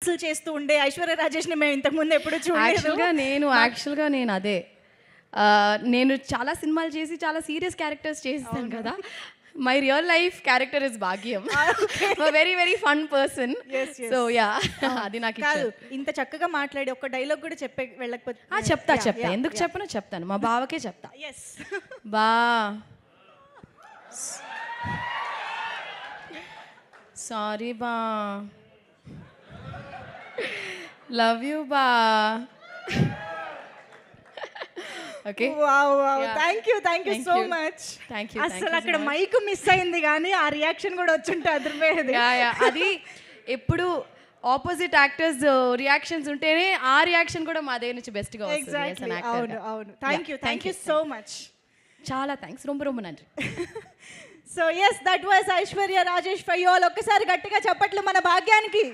డాన్సులు చేస్తూ ఉండే ఐశ్వర్య రాజేష్ని మేము ఇంతకుముందు ఎప్పుడు చూడలేదు. యాక్చువల్గా నేను అదే నేను చాలా సినిమాలు చేసి చాలా సీరియస్ క్యారెక్టర్స్ చేస్తాను కదా. My real life character is Bhagyam. Very very fun person. So yeah, అది నాకు కాదు, ఇంత చక్కగా మాట్లాడి ఒక డైలాగ్ కూడా చెప్పే వెళ్ళకపోతే చెప్తా. ఎందుకు చెప్పను చెప్తాను, మా బావకే చెప్తా. బా సారీ బా, లవ్ యూ బా. Okay, thank you so much. అసలు అక్కడ మైక్ మిస్ అయింది కానీ ఆ రియాక్షన్ కూడా వచ్చుంటే అదిరిపోయేది. అది ఎప్పుడు ఆపోజిట్ యాక్టర్స్ రియాక్షన్స్ ఉంటేనే ఆ రియాక్షన్ కూడా మా దగ్గర నుంచి బెస్ట్ గా వస్తుంది. అవును, థ్యాంక్ యూ సో మచ్. చాలా థ్యాంక్స్, రొంబ నండి. So yes, that was Aishwarya Rajesh for you all. ఒక్కసారి గట్టిగా చప్పట్లు మన భాగ్యానికి.